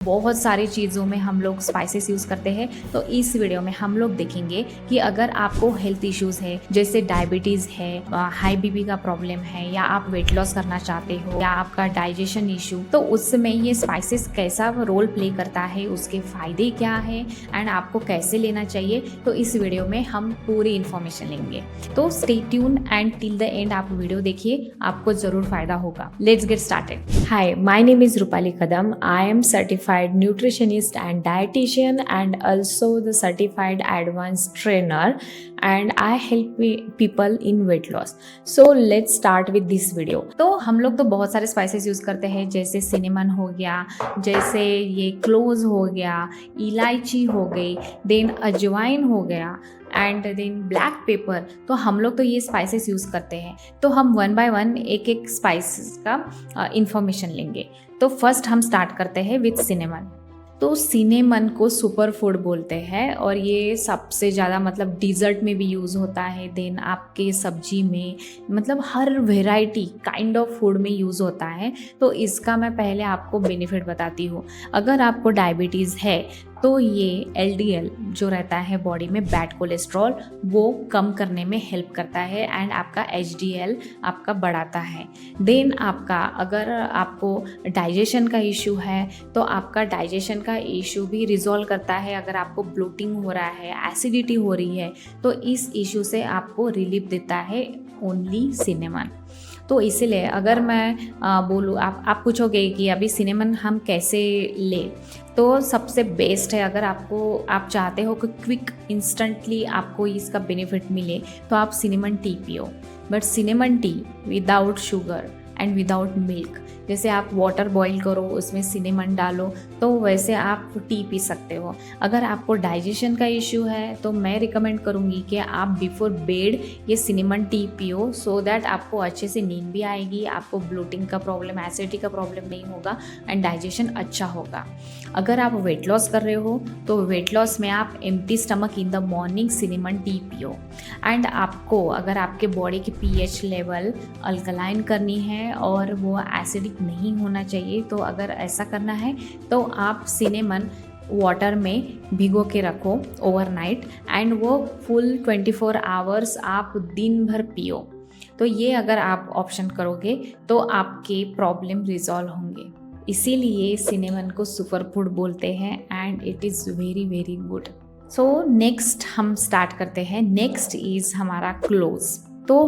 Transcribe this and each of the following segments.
बहुत सारी चीज़ों में हम लोग स्पाइसेस यूज़ करते हैं। तो इस वीडियो में हम लोग देखेंगे कि अगर आपको हेल्थ इश्यूज़ है, जैसे डायबिटीज़ है, हाई बीपी का प्रॉब्लम है, या आप वेट लॉस करना चाहते हो, या आपका डाइजेशन इशू, तो उसमें ये स्पाइसेस कैसा रोल प्ले करता है, उसके फ़ायदे क्या है एंड आपको कैसे लेना चाहिए। तो इस वीडियो में हम पूरी इन्फॉर्मेशन लेंगे। तो stay tune and till the end आप वीडियो देखिए, आपको ज़रूर फ़ायदा होगा। Let's get started. Hi, my name is Rupali Kadam. I am certified nutritionist and dietitian and also the certified advanced trainer, and I help people in weight loss. So let's start with this video. तो हम लोग तो बहुत सारे spices use करते हैं, जैसे cinnamon हो गया, जैसे ये क्लोव हो गया, इलायची हो गई, देन अजवाइन हो गया एंड देन ब्लैक पेपर। तो हम लोग तो ये स्पाइसेस यूज़ करते हैं। तो हम वन बाय वन एक एक स्पाइसेस का इंफॉर्मेशन लेंगे। तो फर्स्ट हम स्टार्ट करते हैं विथ सिनेमन। तो सिनेमन को सुपर फूड बोलते हैं और ये सबसे ज़्यादा मतलब डिज़र्ट में भी यूज़ होता है, देन आपके सब्जी में, मतलब हर वेराइटी काइंड ऑफ फूड में यूज़ होता है। तो इसका मैं पहले आपको बेनिफिट बताती हूँ। अगर आपको डायबिटीज़ है तो ये LDL जो रहता है बॉडी में बैड कोलेस्ट्रॉल, वो कम करने में हेल्प करता है एंड आपका HDL आपका बढ़ाता है। देन आपका अगर आपको डाइजेशन का इशू है तो आपका डाइजेशन का इशू भी रिजॉल्व करता है। अगर आपको ब्लोटिंग हो रहा है, एसिडिटी हो रही है, तो इस इशू से आपको रिलीफ देता है ओनली सिनेमन। तो इसीलिए अगर मैं बोलूँ, आप पूछोगे कि अभी सिनेमन हम कैसे ले, तो सबसे बेस्ट है अगर आप चाहते हो कि क्विक इंस्टेंटली आपको इसका बेनिफिट मिले, तो आप सिनेमन टी पियो। But cinnamon T without sugar and without milk, जैसे आप वाटर बॉईल करो, उसमें सिनेमन डालो, तो वैसे आप टी पी सकते हो। अगर आपको डाइजेशन का इशू है तो मैं रिकमेंड करूँगी कि आप बिफोर बेड ये सिनेमन टी पियो, सो दैट आपको अच्छे से नींद भी आएगी, आपको ब्लोटिंग का प्रॉब्लम, एसिडिटी का प्रॉब्लम नहीं होगा एंड डाइजेशन अच्छा होगा। अगर आप वेट लॉस कर रहे हो तो वेट लॉस में आप empty stomach in the morning cinnamon T पियो। एंड आपको अगर आपके बॉडी की pH लेवल अल्कलाइन करनी है और वो एसिडिक नहीं होना चाहिए, तो अगर ऐसा करना है तो आप सिनेमन वाटर में भिगो के रखो ओवरनाइट एंड वो फुल 24 आवर्स आप दिन भर पियो। तो ये अगर आप ऑप्शन करोगे तो आपके प्रॉब्लम रिजॉल्व होंगे। इसीलिए सिनेमन को सुपर फूड बोलते हैं and it is very very good. So next हम स्टार्ट करते हैं। नेक्स्ट इज़ हमारा क्लोव्स। तो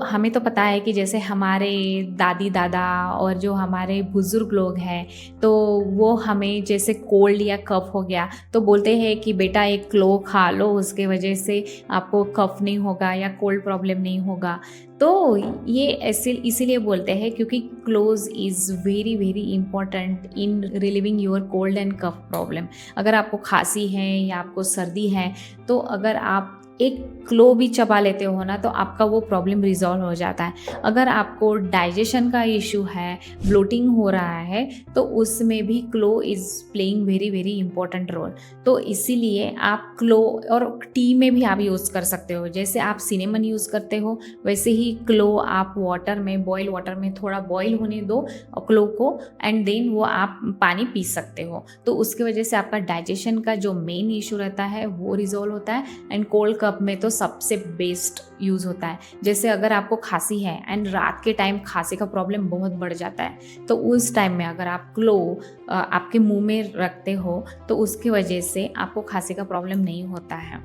हमें तो पता है कि जैसे हमारे दादी दादा और जो हमारे बुज़ुर्ग लोग हैं, तो वो हमें जैसे कोल्ड या कफ हो गया तो बोलते हैं कि बेटा एक क्लोव खा लो, उसके वजह से आपको कफ नहीं होगा या कोल्ड प्रॉब्लम नहीं होगा। तो ये ऐसे इसीलिए बोलते हैं क्योंकि cloves is very very important in relieving your cold and cough problem. अगर आपको खांसी है या आपको सर्दी है, तो अगर आप एक क्लोव भी चबा लेते हो ना, तो आपका वो प्रॉब्लम रिजॉल्व हो जाता है। अगर आपको डाइजेशन का इशू है, ब्लोटिंग हो रहा है, तो उसमें भी clove is playing very very important role. तो इसीलिए आप क्लोव, और टी में भी आप यूज़ कर सकते हो। जैसे आप सिनेमन यूज़ करते हो वैसे ही क्लोव आप वाटर में, बॉयल वाटर में थोड़ा बॉयल होने दो क्लोव को एंड देन वो आप पानी पी सकते हो। तो उसकी वजह से आपका डाइजेशन का जो मेन इशू रहता है वो रिजॉल्व होता है एंड कोल्ड कप में तो सबसे बेस्ट यूज़ होता है। जैसे अगर आपको खांसी है एंड रात के टाइम खांसी का प्रॉब्लम बहुत बढ़ जाता है, तो उस टाइम में अगर आप क्लोव आपके मुंह में रखते हो तो उसकी वजह से आपको खांसी का प्रॉब्लम नहीं होता है।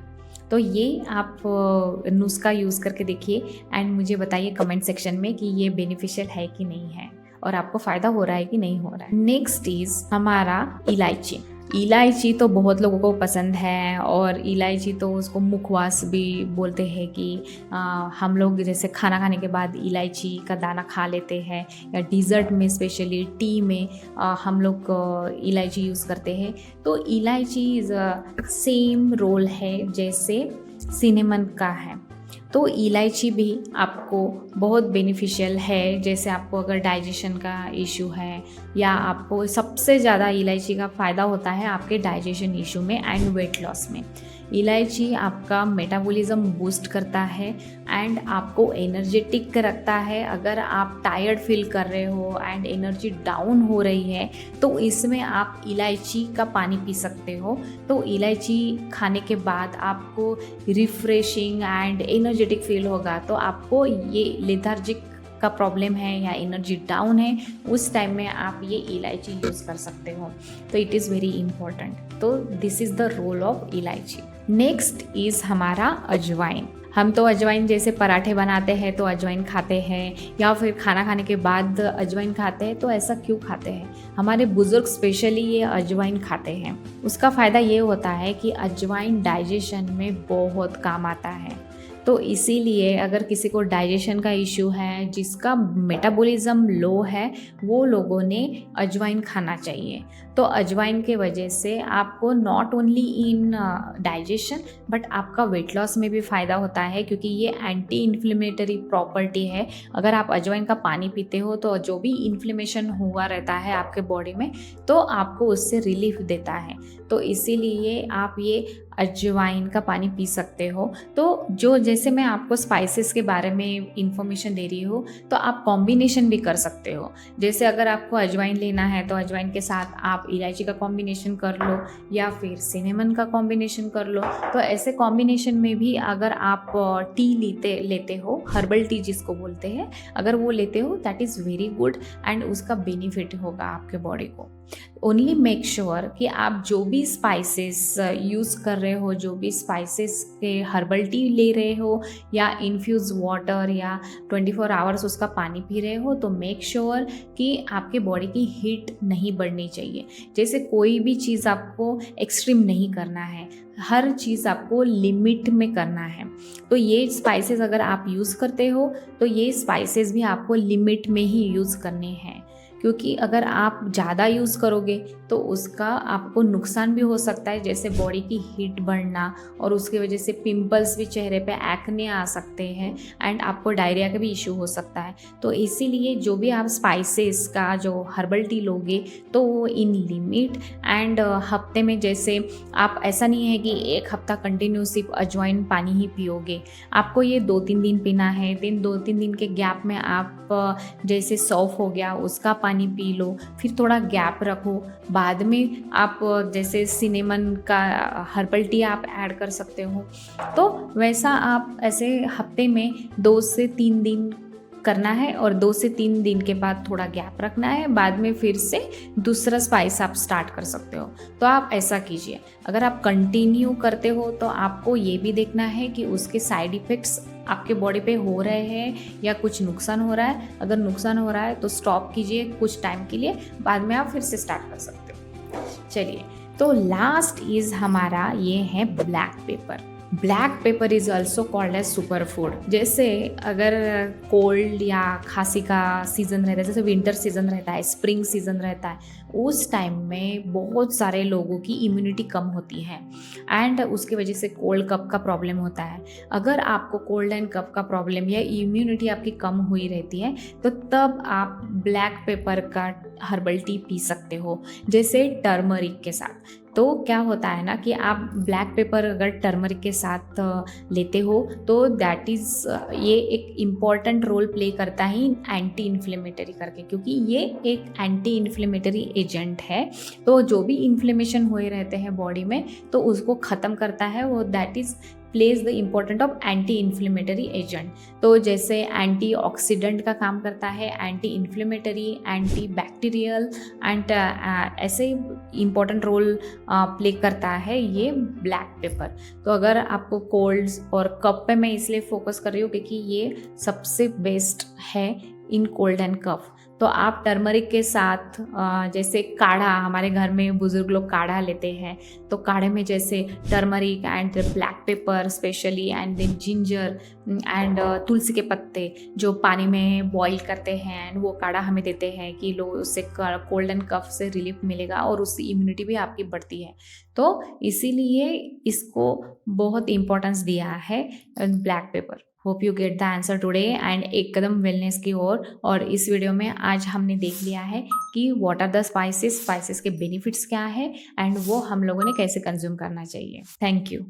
तो ये आप नुस्खा यूज़ करके देखिए एंड मुझे बताइए कमेंट सेक्शन में कि ये बेनिफिशियल है कि नहीं है और आपको फ़ायदा हो रहा है कि नहीं हो रहा है। नेक्स्ट इज़ हमारा इलायची। इलायची तो बहुत लोगों को पसंद है और इलायची तो उसको मुखवास भी बोलते हैं कि हम लोग जैसे खाना खाने के बाद इलायची का दाना खा लेते हैं, या डिज़र्ट में स्पेशली टी में हम लोग इलायची यूज़ करते हैं। तो इलायची इज़ सेम रोल है जैसे सिनेमन का है। तो इलायची भी आपको बहुत बेनिफिशियल है। जैसे आपको अगर डाइजेशन का इशू है, या आपको सबसे ज़्यादा इलायची का फ़ायदा होता है आपके डाइजेशन इशू में एंड वेट लॉस में। इलायची आपका मेटाबॉलिज्म बूस्ट करता है एंड आपको एनर्जेटिक रखता है। अगर आप टायर्ड फील कर रहे हो एंड एनर्जी डाउन हो रही है तो इसमें आप इलायची का पानी पी सकते हो। तो इलायची खाने के बाद आपको रिफ्रेशिंग एंड एनर्जेटिक फील होगा। तो आपको ये लेथार्जिक का प्रॉब्लम है या एनर्जी डाउन है, उस टाइम में आप ये इलायची यूज़ कर सकते हो। तो इट इज़ वेरी इंपॉर्टेंट। तो this is the role of ilaichi. Next is हमारा अजवाइन। हम तो अजवाइन जैसे पराठे बनाते हैं तो अजवाइन खाते हैं, या फिर खाना खाने के बाद अजवाइन खाते हैं। तो ऐसा क्यों खाते हैं? हमारे बुज़ुर्ग स्पेशली ये अजवाइन खाते हैं। उसका फ़ायदा ये होता है कि अजवाइन डाइजेशन में बहुत काम आता है। तो इसीलिए अगर किसी को डाइजेशन का इशू है, जिसका मेटाबॉलिज्म लो है, वो लोगों ने अजवाइन खाना चाहिए। तो अजवाइन के वजह से आपको not only in digestion but आपका वेट लॉस में भी फ़ायदा होता है, क्योंकि ये एंटी इन्फ्लेमेटरी प्रॉपर्टी है। अगर आप अजवाइन का पानी पीते हो तो जो भी इन्फ्लेमेशन हुआ रहता है आपके बॉडी में, तो आपको उससे रिलीफ देता है। तो इसीलिए आप ये अजवाइन का पानी पी सकते हो। तो जो जैसे मैं आपको स्पाइसेस के बारे में इंफॉर्मेशन दे रही हूँ, तो आप कॉम्बिनेशन भी कर सकते हो। जैसे अगर आपको अजवाइन लेना है तो अजवाइन के साथ आप इलायची का कॉम्बिनेशन कर लो, या फिर सिनेमन का कॉम्बिनेशन कर लो। तो ऐसे कॉम्बिनेशन में भी अगर आप टी लेते हो, हर्बल टी जिसको बोलते हैं, अगर वो लेते हो that is very good and उसका बेनिफिट होगा आपके बॉडी को। ओनली मेक श्योर कि आप जो भी स्पाइसेस यूज़ कर रहे हो, जो भी स्पाइसेस के हर्बल टी ले रहे हो या इन्फ्यूज़ वाटर या 24 आवर्स उसका पानी पी रहे हो, तो मेक श्योर कि आपके बॉडी की हीट नहीं बढ़नी चाहिए। जैसे कोई भी चीज़ आपको एक्सट्रीम नहीं करना है, हर चीज़ आपको लिमिट में करना है। तो ये स्पाइसेस अगर आप यूज़ करते हो तो ये स्पाइसेस भी आपको लिमिट में ही यूज़ करने हैं, क्योंकि अगर आप ज़्यादा यूज़ करोगे तो उसका आपको नुकसान भी हो सकता है, जैसे बॉडी की हीट बढ़ना, और उसकी वजह से पिंपल्स भी चेहरे पे, एक्ने आ सकते हैं एंड आपको डायरिया का भी इशू हो सकता है। तो इसीलिए जो भी आप स्पाइसेस का जो हर्बल टी लोगे तो वो इन लिमिट एंड हफ्ते में, जैसे आप ऐसा नहीं है कि एक हफ्ता कंटिन्यू सिर्फ अजवाइन पानी ही पियोगे। आपको ये 2-3 दिन पीना है। 2-3 दिन के गैप में आप जैसे सौंफ हो गया उसका पानी पी लो, फिर थोड़ा गैप रखो, बाद में आप जैसे सिनेमन का हर्बल टी आप ऐड कर सकते हो। तो वैसा आप ऐसे हफ्ते में 2 से 3 दिन करना है, और 2 से 3 दिन के बाद थोड़ा गैप रखना है, बाद में फिर से दूसरा स्पाइस आप स्टार्ट कर सकते हो। तो आप ऐसा कीजिए। अगर आप कंटिन्यू करते हो तो आपको ये भी देखना है कि उसके साइड इफ़ेक्ट्स आपके बॉडी पे हो रहे हैं या कुछ नुकसान हो रहा है। अगर नुकसान हो रहा है तो स्टॉप कीजिए कुछ टाइम के लिए, बाद में आप फिर से स्टार्ट कर सकते हो। चलिए, तो लास्ट इज़ हमारा ये है black pepper. Black pepper is also called as super food. जैसे अगर कोल्ड या खांसी का सीज़न रहता है, जैसे विंटर सीज़न रहता है, स्प्रिंग सीज़न रहता है, उस टाइम में बहुत सारे लोगों की इम्यूनिटी कम होती है एंड उसकी वजह से कोल्ड कफ का प्रॉब्लम होता है। अगर आपको कोल्ड एंड कफ का प्रॉब्लम या इम्यूनिटी आपकी कम हुई रहती है तो तब आप ब्लैक पेपर का हर्बल टी पी सकते हो, जैसे टर्मरिक के साथ। तो क्या होता है ना कि आप ब्लैक पेपर अगर टर्मरिक के साथ लेते हो तो दैट इज़ ये एक इम्पॉर्टेंट रोल प्ले करता है एंटी इन्फ्लेमेटरी करके, क्योंकि ये एक एंटी इन्फ्लेमेटरी एजेंट है। तो जो भी इन्फ्लेमेशन हुए रहते हैं बॉडी में तो उसको ख़त्म करता है वो, that is plays the important of anti inflammatory agent. तो जैसे एंटी ऑक्सीडेंट का काम करता है, anti inflammatory, anti bacterial and ऐसे इम्पोर्टेंट रोल प्ले करता है ये ब्लैक पेपर। तो अगर आपको कोल्ड्स और कफ पे मैं इसलिए फोकस कर रही हूँ क्योंकि ये सबसे बेस्ट है इन कोल्ड एंड कफ। तो आप टर्मरिक के साथ जैसे काढ़ा, हमारे घर में बुज़ुर्ग लोग काढ़ा लेते हैं, तो काढ़े में जैसे turmeric and black pepper specially and then ginger and तुलसी के पत्ते जो पानी में बॉईल करते हैं एंड वो काढ़ा हमें देते हैं कि लो, उससे कोल्ड एंड कफ से रिलीफ मिलेगा और उसकी इम्यूनिटी भी आपकी बढ़ती है। तो इसीलिए इसको बहुत इम्पोर्टेंस दिया है black paper. Hope you get the answer today and एक कदम वेलनेस की ओर। और इस वीडियो में आज हमने देख लिया है कि व्हाट आर द स्पाइसेस के बेनिफिट्स क्या है एंड वो हम लोगों ने कैसे कंज्यूम करना चाहिए। Thank you.